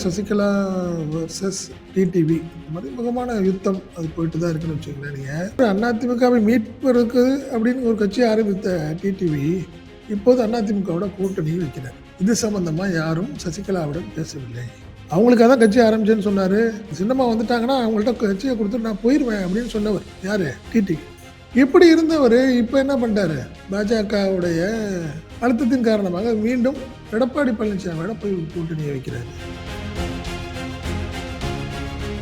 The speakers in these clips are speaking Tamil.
சசிகலா வர்சஸ் டிடிவி மறைமுகமான யுத்தம் அது போயிட்டு தான் இருக்குன்னு வச்சுக்கோங்களேன். நீங்கள் அதிமுகவை மீட்பதற்கு அப்படின்னு ஒரு கட்சி ஆரம்பித்த டிடிவி இப்போது அதிமுகவோட கூட்டணி வைக்கிறார். இது சம்பந்தமா யாரும் சசிகலாவுடன் பேசவில்லை. அவங்களுக்காக தான் கட்சி ஆரம்பிச்சேன்னு சொன்னாரு. சின்னம்மா வந்துட்டாங்கன்னா அவங்கள்ட்ட கட்சியை கொடுத்துட்டு நான் போயிடுவேன் அப்படின்னு சொன்னவர் யாரு? டிடிவி. இப்படி இருந்தவர் இப்போ என்ன பண்ணிட்டாரு? பாஜகவுடைய அழுத்தத்தின் காரணமாக மீண்டும் எடப்பாடி பழனிசாமியோட போய் கூட்டணியை வைக்கிறாரு.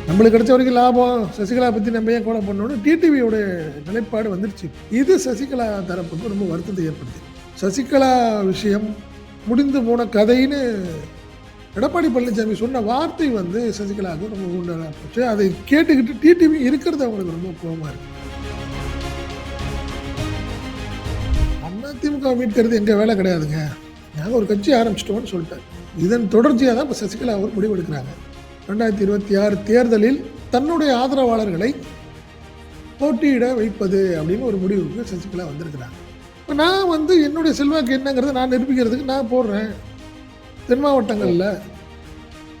நம்மளுக்கு கிடைச்ச வரைக்கும் லாபம், சசிகலா பற்றி நம்ம ஏன் கோலை பண்ணணும்னு டிடிவியோட நிலைப்பாடு வந்துருச்சு. இது சசிகலா தரப்புக்கு ரொம்ப வருத்தத்தை ஏற்படுத்தி, சசிகலா விஷயம் முடிந்து போன கதைன்னு எடப்பாடி பழனிசாமி சொன்ன வார்த்தை வந்து சசிகலாவுக்கு ரொம்ப உண்டாக போச்சு. அதை கேட்டுக்கிட்டு டிடிவி இருக்கிறது அவங்களுக்கு ரொம்ப கோபமாக இருக்கு. அதிமுக மீட்கிறது எங்கள் வேலை கிடையாதுங்க, நாங்கள் ஒரு கட்சி ஆரம்பிச்சிட்டோம்னு சொல்லிட்டார். இதன் தொடர்ச்சியாக தான் இப்போ சசிகலா அவர் முடிவெடுக்கிறாங்க. 2026 தேர்தலில் தன்னுடைய ஆதரவாளர்களை போட்டியிட வைப்பது அப்படின்னு ஒரு முடிவுக்கு சசிகலா வந்திருக்கிறாங்க. இப்போ நான் வந்து என்னுடைய செல்வாக்கு என்னங்கிறத நான் நிரூபிக்கிறதுக்கு நான் போடுறேன். தென் மாவட்டங்களில்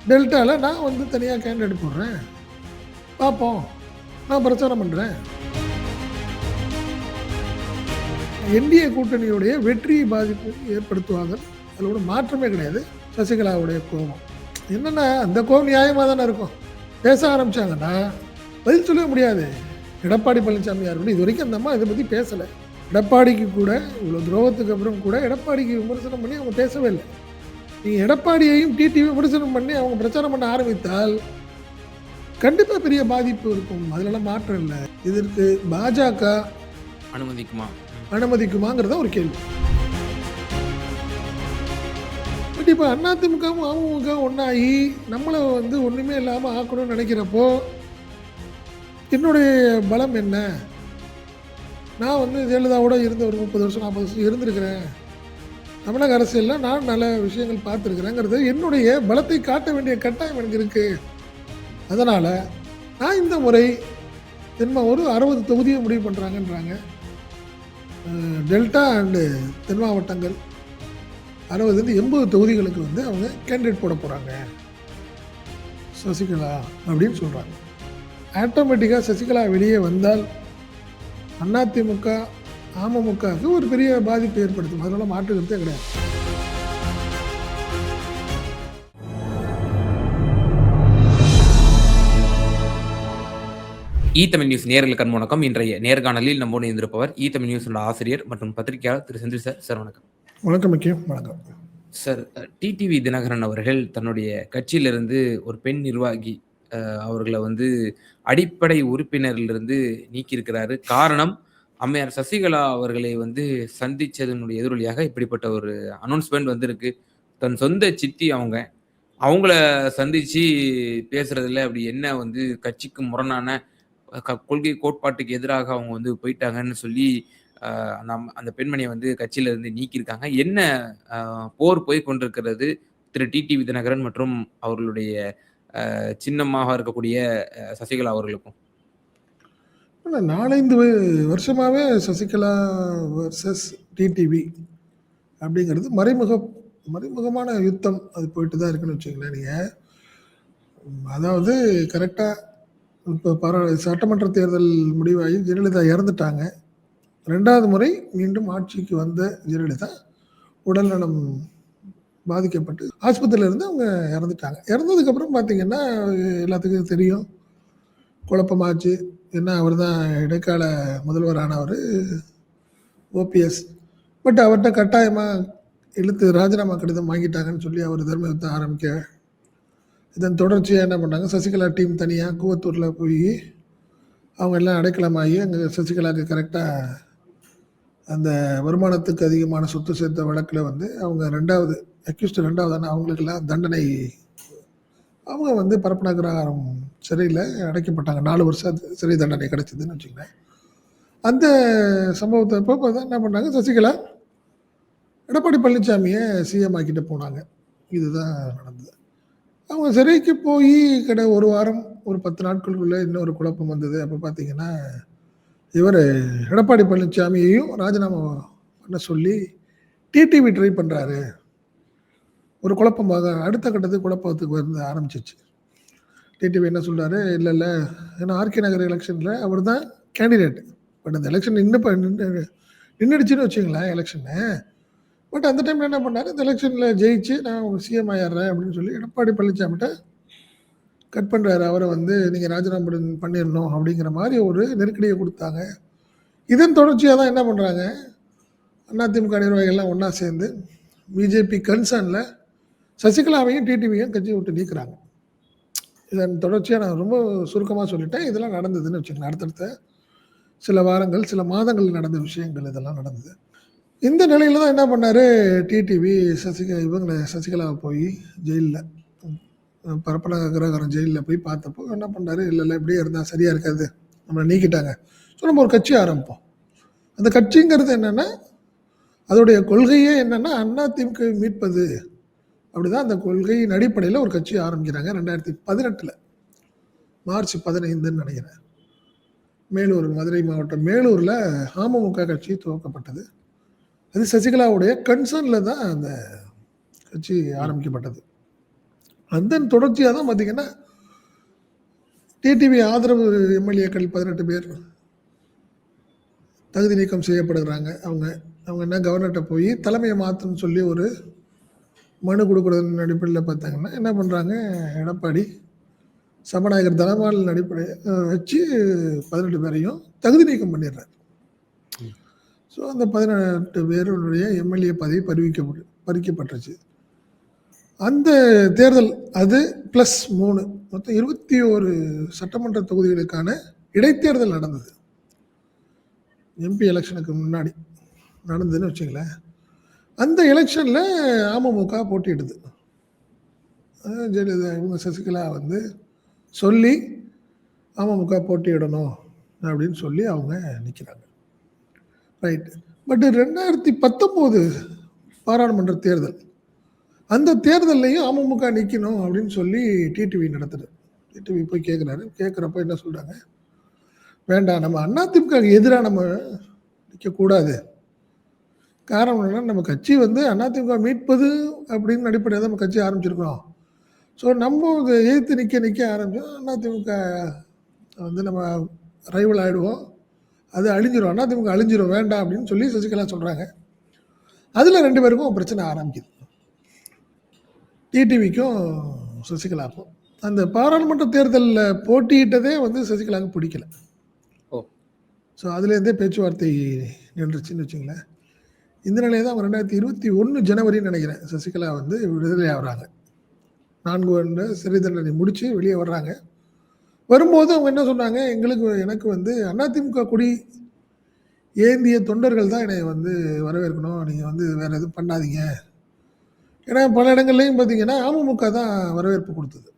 டெல்டாவில் நான் வந்து தனியாக கேண்டிடேட் போடுறேன், பார்ப்போம், நான் பிரச்சாரம் பண்ணுறேன். என்டிஏ கூட்டணியுடைய வெற்றியை பாதிப்பு ஏற்படுத்துவாங்க, அதோட மாற்றமே கிடையாது. சசிகலாவுடைய கோபம் என்னென்னா, அந்த கோபம் நியாயமாக தானே இருக்கும். பேச ஆரம்பித்தாங்கன்னா பதில் சொல்ல முடியாது. எடப்பாடி பழனிசாமி யார் இது வரைக்கும் அந்த அம்மா இதை பற்றி பேசலை. எடப்பாடிக்கு கூட இவ்வளோ துரோகத்துக்கு அப்புறம் கூட எடப்பாடிக்கு விமர்சனம் பண்ணி அவங்க பேசவே இல்லை. நீங்கள் எடப்பாடியையும் டிடிவி விமர்சனம் பண்ணி அவங்க பிரச்சாரம் பண்ண ஆரம்பித்தால் கண்டிப்பாக பெரிய பாதிப்பு இருக்கும். அதிலெல்லாம் மாற்றம் இல்லை. இதற்கு பாஜக அனுமதிக்குமாங்கிறத ஒரு கேள்வி. பட் இப்போ அதிமுகவும் அமமுகவும் ஒன்றாகி நம்மளை வந்து ஒன்றுமே இல்லாமல் ஆக்கணும்னு நினைக்கிறப்போ என்னுடைய பலம் என்ன? நான் வந்து ஜெயலலிதாவோட இருந்த ஒரு 30 வருஷம் 40 வருஷம் இருந்திருக்கிறேன். தமிழக அரசியலில் நான் நல்ல விஷயங்கள் பார்த்துருக்குறேங்கிறது என்னுடைய பலத்தை காட்ட வேண்டிய கட்டாயம் எனக்கு இருக்குது. அதனால் நான் இந்த முறை ஒரு 60 தொகுதியை முடிவு பண்ணுறாங்கன்றாங்க. டெல்டா அண்டு தென் மாவட்டங்கள் 60-80 தொகுதிகளுக்கு வந்து அவங்க கேண்டிடேட் போட போகிறாங்க சசிகலா அப்படின்னு சொல்கிறாங்க. ஆட்டோமேட்டிக்காக சசிகலா வெளியே வந்தால் அதிமுக அமமுகவுக்கு ஒரு பெரிய பாதிப்பு ஏற்படுத்தும். அதனால மாற்றுக்கிறதே கிடையாது. தமிழ் நியூஸ் நேயர்களுக்கு வணக்கம். இன்றைய நேர்காணலில் நம்மோடு இருந்திருப்பவர் தமிழ் நியூஸ் ஆசிரியர் மற்றும் பத்திரிகையாளர் திரு செந்தில் சார். சார் வணக்கம். வணக்கம். வணக்கம் சார். டிடிவி தினகரன் அவர்கள் தன்னுடைய கட்சியிலிருந்து ஒரு பெண் நிர்வாகி அவர்களை வந்து அடிப்படை உறுப்பினரிலிருந்து நீக்கியிருக்கிறாரு. காரணம், அம்மையார் சசிகலா அவர்களை வந்து சந்திச்சதனுடைய எதிரொலியாக இப்படிப்பட்ட ஒரு அனௌன்ஸ்மெண்ட் வந்திருக்கு. தன் சொந்த சித்தி அவங்கள சந்திச்சு பேசுறதுல அப்படி என்ன வந்து கட்சிக்கு முரணான கொள்கை கோட்பாட்டுக்கு எதிராக அவங்க வந்து போயிட்டாங்கன்னு சொல்லி அந்த பெண்மணியை வந்து கட்சியில இருந்து நீக்கியிருக்காங்க. என்ன போர் போய் கொண்டிருக்கிறது திரு டிடிவி தினகரன் மற்றும் அவர்களுடைய சின்னமாக இருக்கக்கூடிய சசிகலா அவர்களுக்கும்? 4-5 வருஷமாகவே சசிகலா வர்சஸ் டிடிவி அப்படிங்கிறது மறைமுகமான யுத்தம் அது போயிட்டு தான் இருக்குன்னு வச்சுங்களேன். நீங்கள் அதாவது கரெக்டாக இப்போ சட்டமன்ற தேர்தல் முடிவாகி ஜெயலலிதா இறந்துட்டாங்க. 2வது முறை மீண்டும் ஆட்சிக்கு வந்த ஜெயலலிதா உடல்நலம் பாதிக்கப்பட்டு ஆஸ்பத்திரியில் இருந்து அவங்க இறந்துட்டாங்க. இறந்ததுக்கப்புறம் பார்த்திங்கன்னா எல்லாத்துக்கும் தெரியும், குழப்பமாச்சு. என்ன, அவர் தான் இடைக்கால முதல்வரானவர் ஓபிஎஸ். பட் அவர்கிட்ட கட்டாயமாக இழுத்து ராஜினாமா கடிதம் வாங்கிட்டாங்கன்னு சொல்லி அவர் தர்ம யுத்தம் ஆரம்பிக்க, இதன் தொடர்ச்சியாக என்ன பண்ணாங்க, சசிகலா டீம் தனியாக கூவத்தூரில் போய் அவங்க எல்லாம் அடைக்கலமாகி அங்கே சசிகலாவுக்கு கரெக்டாக அந்த வருமானத்துக்கு அதிகமான சொத்து சேர்த்த வழக்கில் வந்து அவங்க 2வது அவங்களுக்கெல்லாம் தண்டனை, அவங்க வந்து பரப்பனகிராரம் சிறையில் அடைக்கப்பட்டாங்க. 4 வருஷம் சிறை தண்டனை கிடைச்சதுன்னு வச்சுக்கலேன். அந்த சம்பவத்தை அப்போ தான் என்ன பண்ணாங்க, சசிகலா எடப்பாடி பழனிசாமியை சிஎம் ஆக்கிட்டு போனாங்க. இதுதான் நடந்தது. அவங்க சிறைக்கு போய் ஒரு வாரம் ஒரு 10 நாட்களுக்குள்ளே இன்னொரு குழப்பம் வந்தது. அப்போ பார்த்தீங்கன்னா இவர் எடப்பாடி பழனிசாமியையும் ராஜினாமா பண்ண சொல்லி டிடிவி ட்ரை பண்ணுறாரு. ஒரு குழப்பமாக அடுத்த கட்டத்துக்கு குழப்பத்துக்கு வந்து ஆரம்பிச்சிச்சு. டிடிவி என்ன சொல்றாரு, இல்ல, இல்ல ஏன்னா ஆர்கே நகர் எலெக்ஷன்ல அவர் தான் கேண்டிடேட். பட் அந்த எலெக்ஷன் நின்னுடுச்சுன்னு வச்சுக்கங்களேன் எலெக்ஷனு. பட் அந்த டைம்ல என்ன பண்ணாரு, இந்த எலெக்ஷன்ல ஜெயிச்சு நான் சிஎம் ஆயிடுறேன் அப்படின்னு சொல்லி எடப்பாடி பழனிசாமிட்ட கட் பண்றாரு. அவரை வந்து நீங்க ராஜினாமா பண்ணிடணும் அப்படிங்கிற மாதிரி ஒரு நெருக்கடியை கொடுத்தாங்க. இதன் தொடர்ச்சியா தான் என்ன பண்றாங்க, அதிமுக நிர்வாகிகள்லாம் ஒண்ணா சேர்ந்து பிஜேபி கன்சர்ன்ல சசிகலாவையும் டிடிவியும் கட்சியை விட்டு நீக்குறாங்க. இதன் தொடர்ச்சியா நான் ரொம்ப சுருக்கமா சொல்லிட்டேன். இதெல்லாம் நடந்ததுன்னு வச்சுக்கோங்க. அடுத்தடுத்த சில வாரங்கள், சில மாதங்கள் நடந்த விஷயங்கள் இதெல்லாம் நடந்தது. இந்த நிலையில தான் என்ன பண்ணாரு டிடிவி சசிகலாவை போய் ஜெயில்ல பரப்பன அக்ரஹாரம் ஜெயில்ல போய் பார்த்தப்போ என்ன பண்ணாரு, இல்ல, இல்ல இப்படியே இருந்தா சரியா இருக்காது. நம்மளை நீக்கிட்டாங்க. ஸோ நம்ம ஒரு கட்சி ஆரம்பிப்போம். அந்த கட்சிங்கிறது என்னன்னா, அதோடைய கொள்கையே என்னன்னா அதிமுக மீட்பது. அப்படிதான் அந்த கொள்கையின் அடிப்படையில் ஒரு கட்சி ஆரம்பிக்கிறாங்க 2018 மார்ச் 15ன்னு நினைக்கிறேன். மேலூர், மதுரை மாவட்டம் மேலூர்ல அமமுக கட்சி துவக்கப்பட்டது. அது சசிகலாவுடைய கன்சர்ன்ல தான் அந்த கட்சி ஆரம்பிக்கப்பட்டது. அதன் தொடர்ச்சியாக தான் பார்த்தீங்கன்னா டிடிவி ஆதரவு எம்எல்ஏக்கள் 18 பேர் தகுதி நீக்கம் செய்யப்படுகிறாங்க. அவங்க என்ன கவர்னர்கிட்ட போய் தலைமையை மாற்றணும்னு சொல்லி ஒரு மனு கொடுக்குறதன் அடிப்படையில் பார்த்தாங்கன்னா என்ன பண்ணுறாங்க, எடப்பாடி சபாநாயகர் தனபாலின் அடிப்படை வச்சு 18 பேரையும் தகுதி நீக்கம் பண்ணிடுறாரு. ஸோ அந்த 18 பேருடைய எம்எல்ஏ பதவி பறிக்கப்பட்டுருச்சு. அந்த தேர்தல் அது +3 மொத்தம் 21 சட்டமன்ற தொகுதிகளுக்கான இடைத்தேர்தல் நடந்தது. எம்பி எலெக்ஷனுக்கு முன்னாடி நடந்ததுன்னு வச்சுங்களேன். அந்த எலெக்ஷனில் அமமுக போட்டியிடுது. ஜெயலலிதா இவங்க சசிகலா வந்து சொல்லி அமமுக போட்டியிடணும் அப்படின்னு சொல்லி அவங்க நிற்கிறாங்க. ரைட். பட் 2019 பாராளுமன்ற தேர்தல், அந்த தேர்தலையும் அமமுக நிற்கணும் அப்படின்னு சொல்லி டிடிவி நடத்துது. டிடிவி போய் கேட்குறாரு. கேட்குறப்ப என்ன சொல்கிறாங்க, வேண்டாம் நம்ம அதிமுக எதிராக நம்ம நிற்கக்கூடாது. காரணம் என்னன்னா, நம்ம கட்சி வந்து அதிமுக மீட்பது அப்படின்னு அடிப்படையாக தான் நம்ம கட்சி ஆரம்பிச்சிருக்கோம். ஸோ நம்ம எதிர்த்து நிற்க ஆரம்பிச்சோம் அதிமுக வந்து நம்ம ரைவல் ஆகிடுவோம், அது அழிஞ்சிரும், அதிமுக அழிஞ்சிரும், வேண்டாம் அப்படின்னு சொல்லி சசிகலா சொல்கிறாங்க. அதில் 2 பேருக்கும் பிரச்சனை ஆரம்பிக்குது, டிடிவிக்கும் சசிகலாவுக்கும். அந்த பாராளுமன்ற தேர்தலில் போட்டியிட்டதே வந்து சசிகலாவுக்கு பிடிக்கல. ஸோ அதுலேருந்தே பேச்சுவார்த்தை நின்றுச்சுன்னு வச்சுங்களேன். இந்த நிலையை தான் 2021 ஜனவரின்னு நினைக்கிறேன் சசிகலா வந்து விடுதலை ஆகிறாங்க. 4 வருட சிறை தண்டனை முடித்து வெளியே வர்றாங்க. வரும்போது அவங்க என்ன சொன்னாங்க, எனக்கு வந்து அதிமுக கொடி ஏந்திய தொண்டர்கள் தான் என்னை வந்து வரவேற்கணும், நீங்கள் வந்து வேறு எதுவும் பண்ணாதீங்க. ஏன்னா பல இடங்கள்லையும் பார்த்தீங்கன்னா அமமுக தான் வரவேற்பு கொடுத்தது,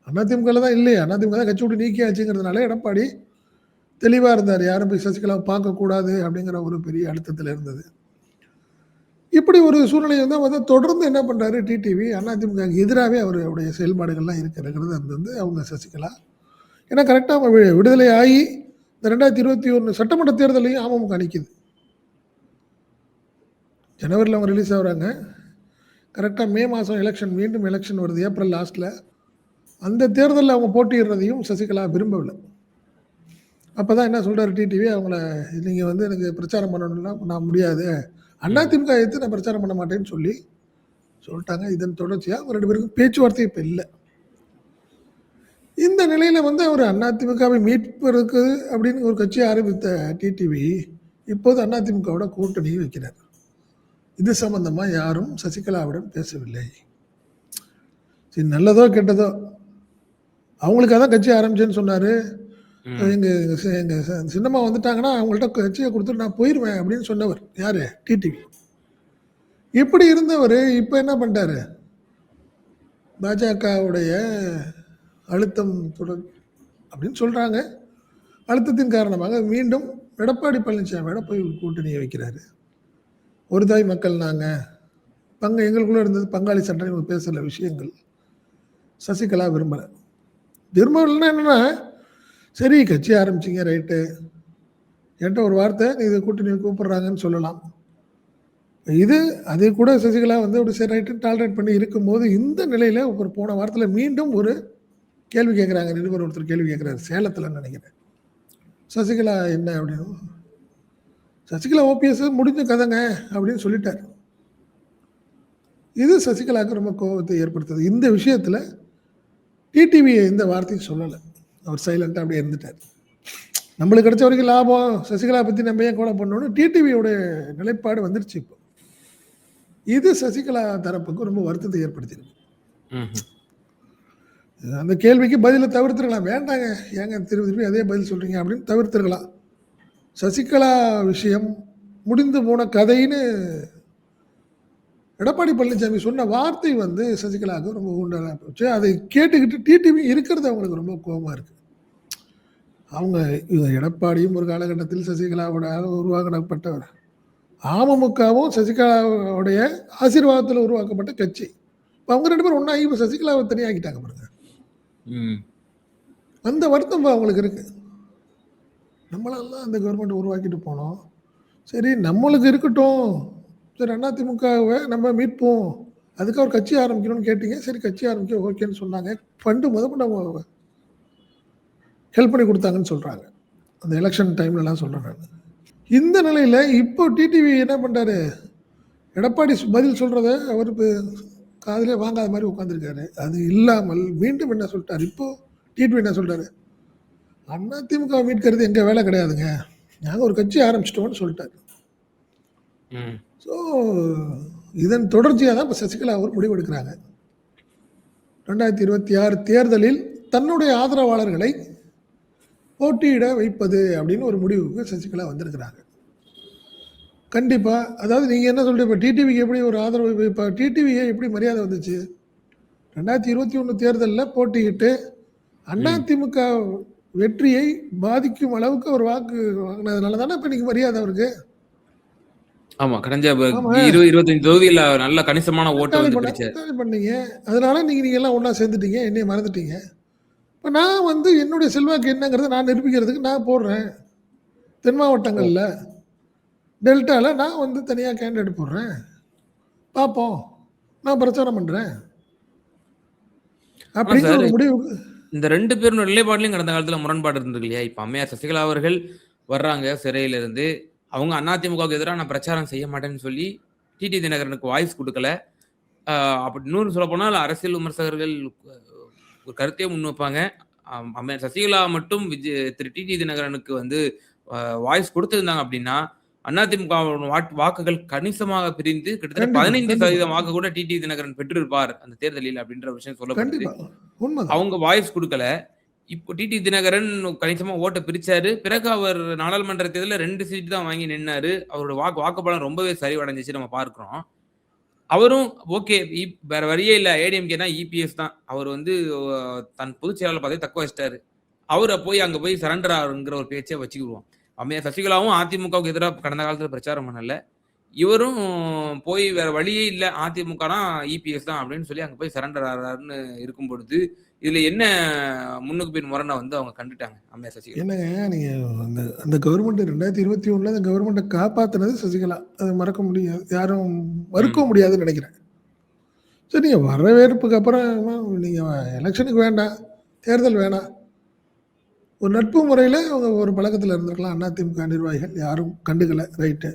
அதிமுகவில் தான் இல்லையா, அதிமுக தான் கட்சி விட்டு நீக்கியாச்சுங்கிறதுனால எடப்பாடி தெளிவாக இருந்தார், யாரும் போய் சசிகலாவை பார்க்கக்கூடாது அப்படிங்கிற ஒரு பெரிய அழுத்தத்தில் இருந்தது. இப்படி ஒரு சூழ்நிலை வந்து தொடர்ந்து என்ன பண்ணுறாரு டிடிவி, அதிமுக எதிராகவே அவருடைய செயல்பாடுகள்லாம் இருக்கிறது. அது வந்து அவங்க சசிகலா ஏன்னா கரெக்டாக அவங்க விடுதலை ஆகி இந்த 2021 சட்டமன்ற தேர்தலையும் அமமுக நிற்கிது. ஜனவரியில் அவங்க ரிலீஸ் ஆகுறாங்க. கரெக்டாக மே மாதம் மீண்டும் எலெக்ஷன் வருது, ஏப்ரல் லாஸ்ட்டில். அந்த தேர்தலில் அவங்க போட்டியிடுறதையும் சசிகலா விரும்பவில்லை. அப்போ தான் என்ன சொல்கிறார் டிடிவி, அவங்கள நீங்கள் வந்து எனக்கு பிரச்சாரம் பண்ணணும்னா நான் முடியாது, அதிமுக எடுத்து நான் பிரச்சாரம் பண்ண மாட்டேன்னு சொல்லிட்டாங்க. இதன் தொடர்ச்சியாக அவங்க 2 பேருக்கும் பேச்சுவார்த்தை இப்போ இல்லை. இந்த நிலையில் வந்து அவர் அதிமுகவை மீட்பதற்கு அப்படின்னு ஒரு கட்சி ஆரம்பித்த டிடிவி இப்போது அதிமுகவோட கூட்டணி வைக்கிறார். இது சம்பந்தமாக யாரும் சசிகலாவிடம் பேசவில்லை. சரி, நல்லதோ கெட்டதோ அவங்களுக்கு அதான் கட்சி ஆரம்பிச்சேன்னு சொன்னார். எங்கள் சின்னம்மா வந்துட்டாங்கன்னா அவங்கள்ட்ட கட்சியை கொடுத்துட்டு நான் போயிடுவேன் அப்படின்னு சொன்னவர் யார், டிடிவி. இப்படி இருந்தவர் இப்போ என்ன பண்ணிட்டாரு, பாஜகவுடைய அழுத்தம் தொடர் அப்படின்னு சொல்கிறாங்க. அழுத்தத்தின் காரணமாக மீண்டும் எடப்பாடி பழனிசாமியோட போய் கூட்டணியை வைக்கிறாரு. ஒரு தாய் மக்கள் நாங்கள் எங்களுக்குள்ளே இருந்தது பங்காளி சண்டை பேசுகிற விஷயங்கள் சசிகலா விரும்பலைன்னா என்னென்னா, சரி கட்சி ஆரம்பிச்சிங்க ரைட்டு, என்கிட்ட ஒரு வார்த்தை இது கூட்டணி கூப்பிட்றாங்கன்னு சொல்லலாம். இது அது கூட சசிகலா வந்து ஒரு சரி ரைட்டு டாலரேட் பண்ணி இருக்கும்போது, இந்த நிலையில ஒரு போன வாரத்தில மீண்டும் ஒரு கேள்வி கேட்குறாங்க. நிருபர் ஒருத்தர் கேள்வி கேட்குறாரு. சேலத்திலன்னு நெனைக்கிறேன். சசிகலா என்ன அப்படின்னு. சசிகலா ஓபிஎஸ் முடிஞ்ச கதைங்க அப்படின்னு சொல்லிட்டாரு. இது சசிகலாவுக்கு ரொம்ப கோபத்தை ஏற்படுத்துது. இந்த விஷயத்தில டிடிவி எந்த வார்த்தையும் சொல்லல. அவர் சைலன்ட்டா அப்படியே இருந்துட்டாரு. நம்மளுக்கு கிடைச்ச வரைக்கும் லாபம். சசிகலா பத்தி நம்ம ஏன் கோல பண்ணணும்னு டிடிவியோட நிலைப்பாடு வந்துருச்சு இப்போ. இது சசிகலா தரப்புக்கு ரொம்ப வருத்தத்தை ஏற்படுத்தியிருக்கு. ம்ஹ்ம். அந்த கேள்விக்கு பதில தவிர்த்துருக்கலாம். வேண்டாங்க. ஏங்க திருப்பி திருப்பி அதே பதில் சொல்றீங்க அப்படின்னு தவிர்த்துருக்கலாம். சசிகலா விஷயம் முடிந்து போன கதைன்னு எடப்பாடி பழனிசாமி சொன்ன வார்த்தை வந்து சசிகலாவுக்கு ரொம்ப உண்டான போச்சு. அதை கேட்டுக்கிட்டு டிடிவி இருக்கிறது அவங்களுக்கு ரொம்ப கோவமா இருக்கு. அவங்க எடப்பாடியும் ஒரு காலகட்டத்தில் சசிகலாவோட உருவாக்கப்பட்டவர். அமமுகவும் சசிகலாவுடைய ஆசீர்வாதத்தில் உருவாக்கப்பட்ட கட்சி. இப்ப அவங்க 2 பேரும் ஒண்ணாகி இப்ப சசிகலாவை தனியாக்கிட்டாங்க பாருங்க. ம். அந்த வருத்தம் இப்ப அவங்களுக்கு இருக்கு. நம்மளெல்லாம் அந்த கவர்மெண்ட் உருவாக்கிட்டு போனோம். சரி நம்மளுக்கு இருக்கட்டும். சரி அதிமுகவை நம்ம மீட்போம். அதுக்கு ஒரு கட்சி ஆரம்பிக்கணும்னு கேட்டீங்க. சரி கட்சி ஆரம்பிக்க ஓகேன்னு சொன்னாங்க. ஃபண்டு முதற்கொண்டு அவங்க ஹெல்ப் பண்ணி குடுத்தாங்கன்னு சொல்றாங்க. அந்த எலக்ஷன் டைம்லலாம் சொல்றேன் நானு. இந்த நிலையில இப்போ டிடிவி என்ன பண்றாரு? எடப்பாடி பதில் சொல்றத அவரு காதுலே வாங்காத மாரி உட்கார்ந்திருக்காரு. அது இல்லாமல் மீண்டும் என்ன சொல்ட்டாரு? இப்போ டிடிவி என்ன சொல்றாரு? அதிமுக மீட்கிறது எங்க வேலை கிடையாதுங்க. நாங்க ஒரு கட்சி ஆரம்பிச்சிட்டோம்னு சொல்ட்டாரு. ம். ஸோ இதன் தொடர்ச்சியா தான் இப்ப சசிகலா ஒரு முடிவு எடுக்கிறாங்க. 2026 தேர்தலில் தன்னுடைய ஆதரவாளர்களை போட்டியிட வைப்பது அப்படின்னு ஒரு முடிவுக்கு சசிகலா வந்திருக்கிறாங்க. கண்டிப்பா. அதாவது நீங்க என்ன சொல்றீங்க? இப்ப டிடிவிக்கு எப்படி ஒரு ஆதரவு இப்ப டிடிவியே எப்படி மரியாதை வந்துச்சு? 2021 தேர்தல்ல போட்டியிட்டு ம். அதிமுக வெற்றியை பாதிக்கும் அளவுக்கு ஒரு வாக்கு வாங்கினதுனால தானே இப்ப இன்னைக்கு மரியாதை அவருக்கு. ஆமா. கடந்த ஆமா. 20, 25 தொகுதியில நல்ல கணிசமான ஓட்ட வந்து பிடிச்சாரு. காலி பண்ணீங்க. அதனால நீங்க எல்லாம் ஒண்ணா சேர்ந்துட்டீங்க. என்னைய மறந்துட்டீங்க. இப்ப நான் வந்து என்னுடைய செல்வாக்கு என்னங்கிறத நான் நிரூபிக்கிறதுக்கு நான் போடுறேன். தென் ஓ! மாவட்டங்கள்ல, டெல்டால நான் வந்து தனியா கேண்டிடேட் போடுறேன். பார்ப்போம். நான் பிரச்சாரம் பண்றேன். ஆனா அப்படிங்கிற சார், ஒரு முடிவுக்கு இந்த 2 பேரோட நிலைப்பாடுலயும் கடந்த காலத்துல முரண்பாடு இருந்திருக்கு இல்லையா? இப்ப அம்மையார் சசிகலா அவர்கள் வர்றாங்க சிறையிலிருந்து. அவங்க அதிமுகவுக்கு எதிரா நான் பிரச்சாரம் செய்ய மாட்டேன்னு சொல்லி, டிடி தினகரனுக்கு வாய்ஸ் குடுக்கல. ஆ அப்படி இன்னொரு சொல்லப்போனால் அரசியல் விமர்சகர்கள் ஒரு கருத்தையே முன்வைப்பாங்க. அம்மையார் சசிகலா மட்டும் திரு டிடி தினகரனுக்கு வந்து அ வாய்ஸ் குடுத்திருந்தாங்க அப்படின்னா, அதிமுகவோட வாக்குகள் கணிசமாக பிரிந்து கிட்டத்தட்ட கண்டிப்பா, கண்டிப்பா, 15% வாக்கு கூட டிடி தினகரன் பெற்றிருப்பார் அந்த தேர்தலில் அப்படின்ற விஷயம் சொல்லப்படுது. கண்டிப்பா. உண்மதான். அவங்க வாய்ஸ் குடுக்கல. இப்போ டிடி தினகரன் கணிசமா ஓட்ட பிரிச்சாரு. பிறகு அவர் நாடாளுமன்ற தேர்தல்ல 2 சீட் தான் வாங்கி நின்னாரு. அவரோட வாக்குப்பலம் ரொம்பவே சரிவடைஞ்சுச்சு நம்ம பார்க்கிறோம். அவரும் ஓகே. வேற வழியே இல்ல. ஏடிஎம்கே தான், இபிஎஸ் தான். அவர் வந்து தன் பொதுச் செயலாளர் பதவிய தக்க வச்சுட்டாரு. அவர போய் அங்க போய் சரண்டர் ஆகுங்கிற ஒரு பேச்சே வச்சுக்குருவோம். அம்மையார் சசிகலாவும் அதிமுகவுக்கு எதிரா கடந்த காலத்துல பிரச்சாரம் பண்ணல. இவரும் போய் வேற வழியே இல்ல. அதிமுகனா இபிஎஸ் தான் அப்படின்னு சொல்லி அங்க போய் சரண்டர் ஆகுறாருன்னு இருக்கும் பொழுது, இதுல என்ன முன்னுக்கு பின் முரண வந்து அவங்க கண்டுட்டாங்க அம்மையார் சசிகலா. என்னங்க நீங்க அந்த அந்த கவர்மெண்ட் 2021ல அந்த கவர்மெண்ட்ட காப்பாத்துனது சசிகலா. அத மறக்க முடியாது. யாரும் ம். மறுக்கவும் முடியாதுன்னு நெனைக்கிறேன். சரி நீங்க வரவேற்புக்கு அப்புறம் நீங்க எலக்ஷனுக்கு வேண்டாம். தேர்தல் வேணாம். ஒரு நட்பு முறையில அவங்க ஒரு பழக்கத்துல இருந்திருக்கலாம். அதிமுக நிர்வாகிகள் யாரும் கண்டுக்கல. ரைட்டு.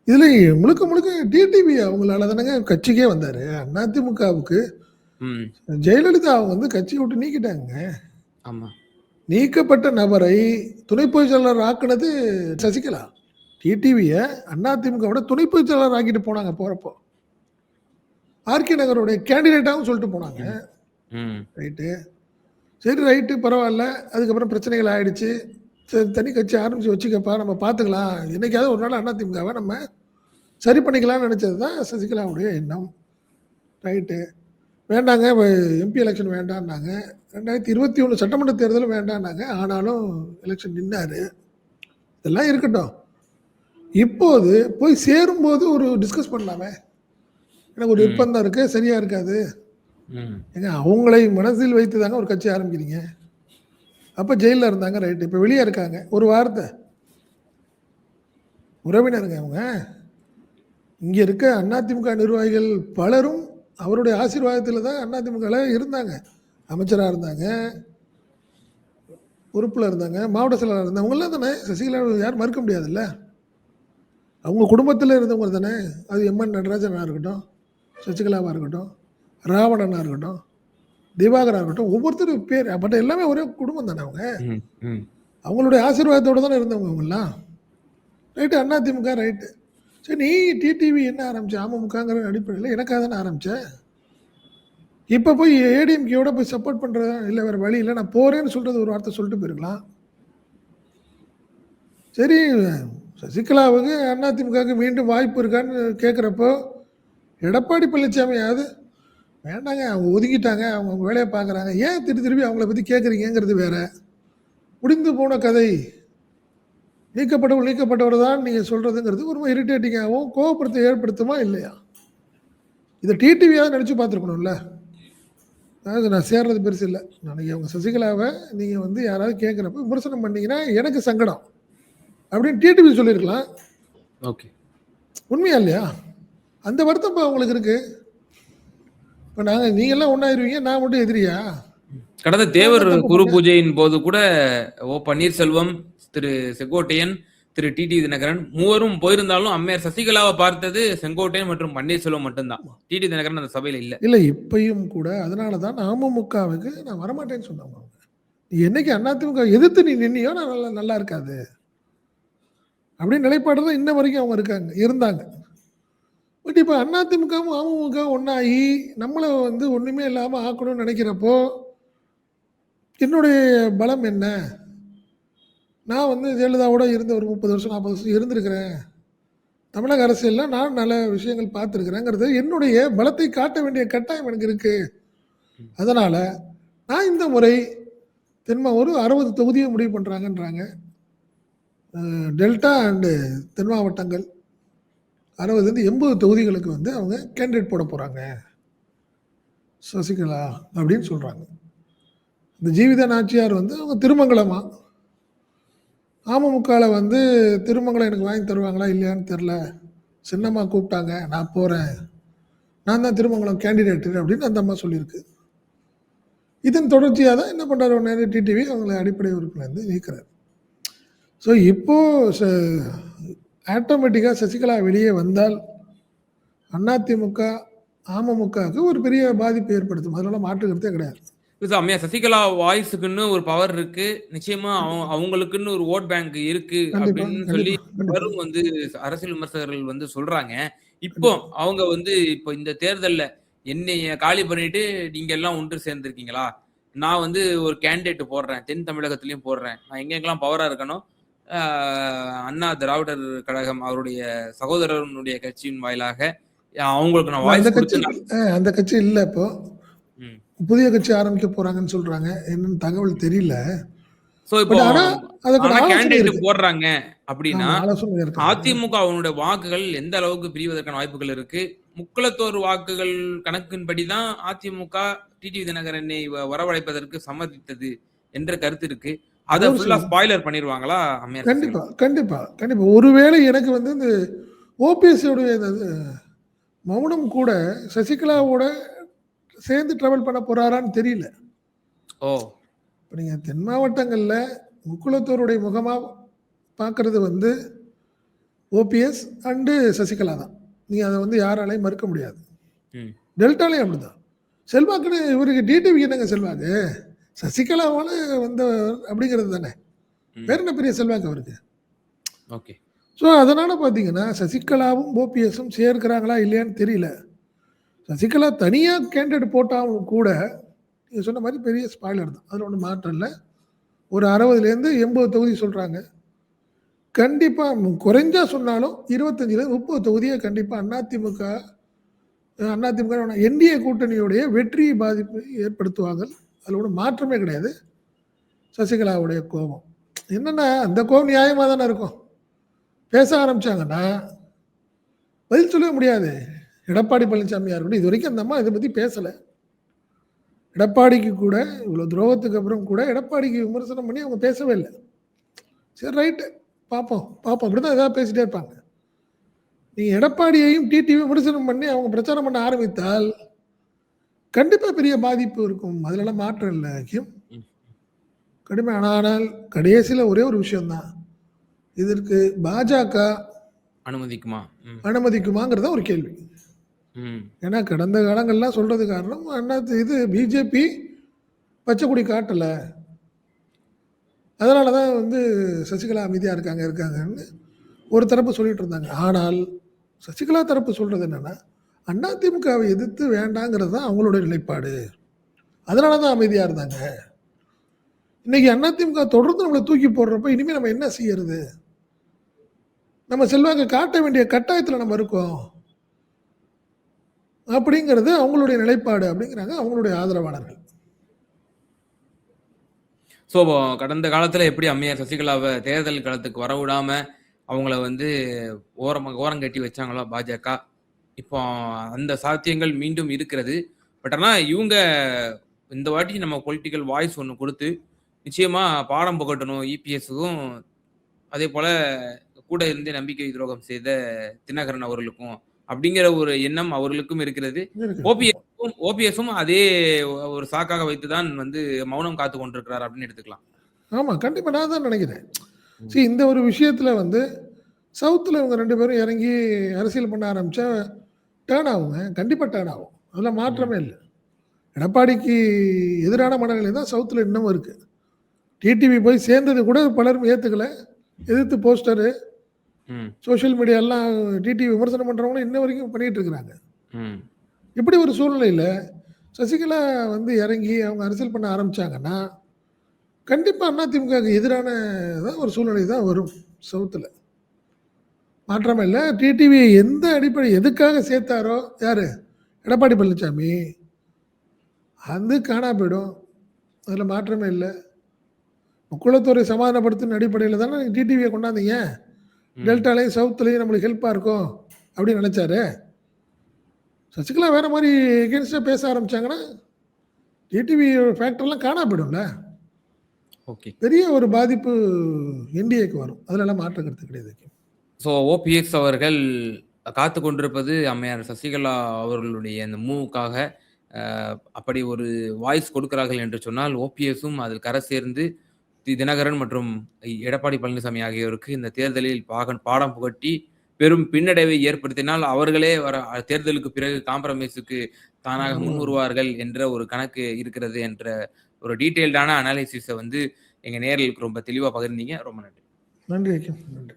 இதுல முழுக்க முழுக்க டிடிவி அவங்களால தானங்க கட்சிக்கே வந்தாரு. அதிமுகவுக்கு ம். ஜெயலலிதா அவங்க வந்து கட்சிய விட்டு நீக்கிட்டாங்கங்க. ஆமா. நீக்கப்பட்ட நபரை துணை பொதுச் செயலாளர் ஆக்குனது சசிகலா. டிடிவிய அதிமுகவோட துணை பொதுச் செயலாளர் ஆக்கிட்டு போனாங்க போறப்போ. ஆர்கே நகருடைய கேண்டிடேட்டாவும் சொல்லிட்டு போனாங்க. ம். ம். ரைட்டு. சரி ரைட்டு பரவால்ல. அதுக்கப்புறம் பிரச்சனைகள் ஆயிடுச்சு. சரி தனி கட்சி ஆரம்பிச்சு வச்சுக்கப்பா நம்ம பார்த்துக்கலாம். என்னைக்காவது ஒரு நாள் அதிமுகவ நம்ம சரி பண்ணிக்கலாம்னு நெனச்சது தான் சசிகலாவுடைய எண்ணம். ரைட்டு. வேண்டாங்க எம்பி எலக்ஷன் வேண்டான்னாங்க. 2021 சட்டமன்ற தேர்தலும் வேண்டான்னாங்க. ஆனாலும் எலக்ஷன் நின்னாரு. இதெல்லாம் இருக்கட்டும். இப்போது போய் சேரும்போது ஒரு டிஸ்கஸ் பண்ணலாமே. எனக்கு ஒரு ம். நிர்பந்தம் இருக்கு. சரியா இருக்காது. ம். ஏங்க அவங்களை மனதில் வைத்து தாங்க ஒரு கட்சி ஆரம்பிக்கிறீங்க. அப்ப ஜெயில்ல இருந்தாங்க ரைட்டு. இப்ப வெளிய இருக்காங்க. ஒரு வார்த்தை. உறவினருங்க அவங்க. இங்கே இருக்க அதிமுக நிர்வாகிகள் பலரும் அவருடைய ஆசீர்வாதத்தில் தான் அதிமுகவில் இருந்தாங்க. அமைச்சராக இருந்தாங்க, பொறுப்பில் இருந்தாங்க, மாவட்ட செயலாளர் இருந்தாங்க. அவங்களாம் தானே சசிகலா யாரும் மறுக்க முடியாதுல்ல. அவங்க குடும்பத்தில் இருந்தவங்க தானே. அது எம்என் நடராஜனாக இருக்கட்டும், சசிகலாவாக இருக்கட்டும், ராவணனாக இருக்கட்டும், திவாகராக இருக்கட்டும், ஒவ்வொருத்தரும் பேர் பட் எல்லாமே ஒரே குடும்பம் தானே அவங்க. ம், ம். அவங்களுடைய ஆசீர்வாதத்தோடு தானே இருந்தவங்க அவங்கெல்லாம். Right, AIADMK right. சரி, நீ டிடிவி என்ன ஆரம்பிச்ச? அமமுகங்கிற அடிப்படையில் எனக்காக தானே ஆரம்பிச்ச. இப்போ போய் ஏடிஎம்கேயோட போய் சப்போர்ட் பண்ணுறதா? இல்லை வேறு வழி இல்லை, நான் போகிறேன்னு சொல்கிறது ஒரு வார்த்தை சொல்லிட்டு போயிருக்கலாம். சரி, சசிகலாவுக்கு அதிமுகவுக்கு மீண்டும் வாய்ப்பு இருக்கான்னு கேட்குறப்போ எடப்பாடி பழனிசாமியாவது வேண்டாங்க, அவங்க ஒதுக்கிட்டாங்க, அவங்க அவங்க வேலையை பார்க்குறாங்க, ஏன் திருப்பி அவங்கள பற்றி கேட்குறீங்கிறது வேற. முடிந்து போன கதை, நீக்கப்பட்டவர் தான் நீங்கள் சொல்கிறதுங்கிறது ரொம்ப இரிட்டேட்டிங்காகவும் ஏற்படுத்துமா இல்லையா? இதை டிடிவியாவது நினச்சி பார்த்துருக்கணும்ல. அதாவது நான் சேர்றது பெருசு இல்லை. நாளைக்கு அவங்க சசிகலாவை நீங்கள் யாராவது கேட்குறப்ப விமர்சனம் பண்ணீங்கன்னா எனக்கு சங்கடம் அப்படின்னு டிடிவி சொல்லியிருக்கலாம். ஓகே. உண்மையா இல்லையா? அந்த வருத்தம் இப்போ அவங்களுக்கு இருக்கு. இப்போ நீங்கள்லாம் ஒன்றாயிருவீங்க, நான் மட்டும் எதிரியா? கடந்த தேவர் குரு பூஜையின் போது கூட பன்னீர்செல்வம், திரு செங்கோட்டையன், திரு டிடி தினகரன் மூவரும் போயிருந்தாலும் அம்மையார் சசிகலாவை பார்த்தது செங்கோட்டையன் மற்றும் பன்னீர்செல்வம் மட்டும்தான். டிடி தினகரன் அந்த சபையில இல்ல. இல்லை, இப்பயும் கூட அதனால தான் அமமுகவுக்கு நான் வரமாட்டேன்னு சொன்னாங்க. நீ என்னைக்கு அதிமுக எதிர்த்து நீ நின்னியோ நான் நல்லா இருக்காது அப்படின்னு நிலைப்பாடு தான் இன்ன வரைக்கும் அவங்க இருந்தாங்க. பட் இப்போ அதிமுகவும் அமமுக ஒன்றாகி நம்மளை ஒன்றுமே இல்லாமல் ஆக்கணும்னு நினைக்கிறப்போ என்னுடைய பலம் என்ன? நான் ஜெயலலிதாவோட இருந்த ஒரு 30 வருஷம் 40 வருஷம் இருந்திருக்கிறேன். தமிழக அரசியலில் நான் நல்ல விஷயங்கள் பார்த்துருக்குறேங்கிறது என்னுடைய பலத்தை காட்ட வேண்டிய கட்டாயம் எனக்கு இருக்குது. அதனால் நான் இந்த முறை ஒரு 60 தொகுதியை முடிவு பண்ணுறாங்கன்றாங்க. டெல்டா அண்டு தென் மாவட்டங்கள் 60-80 தொகுதிகளுக்கு அவங்க கேண்டிடேட் போட போகிறாங்க சசிகலா அப்படின்னு சொல்கிறாங்க. இந்த ஜீவித நாச்சியார் அவங்க திருமங்கலமா, அமமுகவில் திருமங்கலம் எனக்கு வாங்கி தருவாங்களா இல்லையான்னு தெரில, சின்னம்மா கூப்பிட்டாங்க, நான் போகிறேன், நான் தான் திருமங்கலம் கேண்டிடேட்டு அப்படின்னு அந்த அம்மா சொல்லியிருக்கு. இதன் தொடர்ச்சியாக தான் என்ன பண்ணுறாரு நேரம் டிடிவி அவங்களை அடிப்படை உறுப்பினர் நீக்கிறார். ஸோ இப்போது ஆட்டோமேட்டிக்காக சசிகலா வெளியே வந்தால் அதிமுக அமமுகவுக்கு ஒரு பெரிய பாதிப்பு ஏற்படுத்தும். அதனால மாற்றுக்கிறதே கிடையாது. அம்மையா சசிகலா வாய்ஸுக்குன்னு ஒரு பவர் இருக்கு, நிச்சயமா அவங்களுக்குன்னு ஒரு ஓட் பேங்க் இருக்கு அப்படின்னு சொல்லி வரும் அரசியல் விமர்சகர்கள் சொல்றாங்க. இப்போ அவங்க இப்போ இந்த தேர்தல்ல என்னைய காலி பண்ணிட்டு நீங்க எல்லாம் ஒன்று சேர்ந்திருக்கீங்களா, நான் ஒரு கேண்டிடேட் போடுறேன், தென் தமிழகத்திலயும் போடுறேன், நான் எங்கெங்கெல்லாம் பவரா இருக்கணும், அண்ணா திராவிடர் கழகம் அவருடைய சகோதரனுடைய கட்சியின் வாயிலாக அவங்களுக்கு நான் வாய்ஸ் கொடுத்து அந்த கட்சி இல்லை, இப்போ புதிய கட்சி ஆரம்பிக்க போறாங்கன்னு சொல்றாங்க. என்னன்னு தகவல் தெரியல. சோ இப்போ கேண்டிடேட் போடுறாங்க அப்படின்னா அதிமுக அவனுடைய வாக்குகள் எந்த அளவுக்கு பிரிவதற்கான வாய்ப்புகள் இருக்கு? முக்குளத்தோர் வாக்குகள் கணக்கின்படிதான் அதிமுக டிடிவி தினகரனை வரவழைப்பதற்கு சம்மதித்தது என்ற கருத்து இருக்கு. அதை ஃபுல்லா ஸ்பாயிலர் பண்ணிடுவாங்களா அம்மையார்? கண்டிப்பா கண்டிப்பா கண்டிப்பா. ஒருவேளை எனக்கு இந்த ஓபிஎஸ்ஸோடைய மௌனம் கூட சசிகலாவோட சேர்ந்து டிராவல் பண்ண போறாரான்னு தெரியல. இப்போ நீங்கள் தென் மாவட்டங்களில் முக்குளத்தோருடைய முகமாக பார்க்குறது ஓபிஎஸ் அண்டு சசிகலா தான். நீங்கள் அதை யாராலையும் மறுக்க முடியாது. டெல்டாலையும் அப்படிதான். செல்வாக்குன்னு இவருக்கு டிடிவி என்னங்க செல்வாக்கு? சசிகலாவால் அப்படிங்கிறது தானே, வேற என்ன பெரிய செல்வாக்கு அவருக்கு? ஓகே. ஸோ அதனால் பார்த்தீங்கன்னா சசிகலாவும் ஓபிஎஸும் சேர்க்கிறாங்களா இல்லையான்னு தெரியல. சசிகலா தனியாக கேண்டிடேட் போட்டாலும் கூட நீங்கள் சொன்ன மாதிரி பெரிய ஸ்பாய்லர் தான், அதில் ஒன்றும் மாற்றம் இல்லை. ஒரு 60-80 தொகுதி சொல்கிறாங்க. கண்டிப்பாக குறைஞ்சா சொன்னாலும் 25-30 தொகுதியை கண்டிப்பாக அதிமுக என்டிஏ கூட்டணியுடைய வெற்றி பாதிப்பு ஏற்படுத்துவாங்க. அதில் ஒன்றும் மாற்றமே கிடையாது. சசிகலாவுடைய கோபம் என்னென்னா, அந்த கோபம் நியாயமாக தானே இருக்கும். பேச ஆரம்பித்தாங்கன்னா பதில் சொல்லவே முடியாது. எடப்பாடி பழனிசாமியார் கூட இது வரைக்கும் அந்த அம்மா இதை பற்றி பேசலை. எடப்பாடிக்கு கூட இவ்வளோ துரோகத்துக்கு அப்புறம் கூட எடப்பாடிக்கு விமர்சனம் பண்ணி அவங்க பேசவே இல்லை. சரி ரைட்டு, பார்ப்போம் அப்படி தான் ஏதாவது பேசிகிட்டே இருப்பாங்க. நீங்க எடப்பாடியையும் டிடிவி விமர்சனம் பண்ணி அவங்க பிரச்சாரம் பண்ண ஆரம்பித்தால், கண்டிப்பா பெரிய பாதிப்பு இருக்கும். அதுலலாம் மாற்றம் இல்ல ஹக்கீம். ம். ஆனால் கடைசியில ஒரே ஒரு விஷயம் தான். இதற்கு பாஜக அனுமதிக்குமா? ம். அனுமதிக்குமாங்கிறது தான் ஒரு கேள்வி. ம். ஏன்னா கடந்த காலங்கள்லாம் சொல்றது காரணம், இது பிஜேபி பச்சை கொடி காட்டல. அதனால தான் சசிகலா அமைதியா இருக்காங்கன்னு ஒரு தரப்பு சொல்லிட்டு இருந்தாங்க. ஆனால் சசிகலா தரப்பு சொல்றது என்னன்னா, அதிமுகவை எதிர்த்து வேண்டாங்கிறது தான் அவங்களுடைய நிலைப்பாடு. அதனால தான் அமைதியா இருந்தாங்க. இன்னைக்கு அதிமுக தொடர்ந்து நம்மள தூக்கி போடுறப்ப, இனிமே நம்ம என்ன செய்யறது? நம்ம செல்வாக்க காட்ட வேண்டிய கட்டாயத்துல நம்ம இருக்கோம். அப்படிங்கிறது அவங்களுடைய நிலைப்பாடு அப்படிங்கிறாங்க அவங்களுடைய ஆதரவாளர்கள். ஸோ கடந்த காலத்துல எப்படி அம்மையார் சசிகலாவ தேர்தல் களத்துக்கு வரவிடாம, அவங்கள ஓரங்கட்டி வச்சாங்களோ பாஜக, இப்போ அந்த சாத்தியங்கள் மீண்டும் இருக்கிறது. பட் ஆனா இவங்க இந்த வாட்டி நம்ம பொலிட்டிக்கல் வாய்ஸ் ஒண்ணு குடுத்து, நிச்சயமா பாடம் புகட்டணும் இபிஎஸ்ஸுக்கும், அதேபோல கூட இருந்து நம்பிக்கை துரோகம் செய்த தினகரன் அவர்களுக்கும், அப்படிங்கிற ஒரு எண்ணம் அவர்களுக்கும் இருக்கிறது. இருக்கு. ஓபிஎஸும் அதே ஒரு சாக்காக வைத்து தான் மௌனம் காத்துக் கொண்டிருக்கிறார் அப்படின்னு எடுத்துக்கலாம். ஆமா. கண்டிப்பா நான் தான் நினைக்கிறேன். ம். இந்த ஒரு விஷயத்துல சவுத்துல இவங்க 2 பேரும் இறங்கி அரசியல் பண்ண ஆரம்பிச்சா டர்ன் ஆகுங்க. கண்டிப்பா டர்ன் ஆகும். அதுல ம். மாற்றமே இல்ல. எடப்பாடிக்கு எதிரான மனநிலை தான் சவுத்துல இன்னமும் இருக்கு. டிடிவி போய் சேர்ந்தது கூட பலரும் ஏத்துக்கல. எதிர்த்து போஸ்டரு, ம். சோசியல் மீடியாலாம் டிடிவி விமர்சனம் பண்றவங்களும் இன்ன வரைக்கும் பண்ணிட்டு இருக்கிறாங்க. ம். இப்படி ஒரு சூழ்நிலையில சசிகலா இறங்கி அவங்க அரசியல் பண்ண ஆரம்பிச்சாங்கன்னா, கண்டிப்பா அதிமுகவுக்கு எதிரான ஒரு சூழ்நிலை தான் வரும் சவுத்துல. மாற்றமே இல்ல. டிடிவி எந்த அடிப்படை எதுக்காக சேர்த்தாரோ யாரு? எடப்பாடி பழனிசாமி. அது காணா போயிடும். அதுல மாற்றமே இல்ல. குளத்தூரை சமாதானப்படுத்தும் அடிப்படையில தானே நீங்க டிடிவிய கொண்டாந்தீங்க. ம். டெல்டாலயும், சவுத்லயும் நம்மளுக்கு ஹெல்ப்பா இருக்கும் அப்படின்னு நினைச்சாரு. சசிகலா வேற மாரி எகென்ஸ்டா பேச ஆரம்பிச்சாங்கன்னா, டிடிவி ஃபேக்டர்லாம் காணா போயிடும்ல. ஓகே. பெரிய ஒரு பாதிப்பு என்டிஏக்கு வரும். அதுலலாம் மாற்று கருத்து கிடையாது. ஸோ ஓபிஎஸ் அவர்கள் காத்துக் கொண்டிருப்பது அம்மையார் சசிகலா அவர்களுடைய அந்த மூவுக்காக. அப்படி ஒரு வாய்ஸ் கொடுக்கிறார்கள் என்று சொன்னால், ஓபிஎஸும் அதில் கரை சேர்ந்து தினகரன் மற்றும் எடப்பாடி பழனிசாமி ஆகியோருக்கு இந்த தேர்தலில் பாடம் புகட்டி பெரும் பின்னடைவை ஏற்படுத்தினால், அவர்களே தேர்தலுக்கு பிறகு காம்ப்ரமைஸுக்கு தானாக முன் வருவார்கள் என்ற ஒரு கணக்கு இருக்கிறது என்ற ஒரு டீட்டெயில்டான அனாலிசிஸ எங்க நேயர்களுக்கு ரொம்ப தெளிவா பகிர்ந்தீங்க. ரொம்ப நன்றி. நன்றி. நன்றி.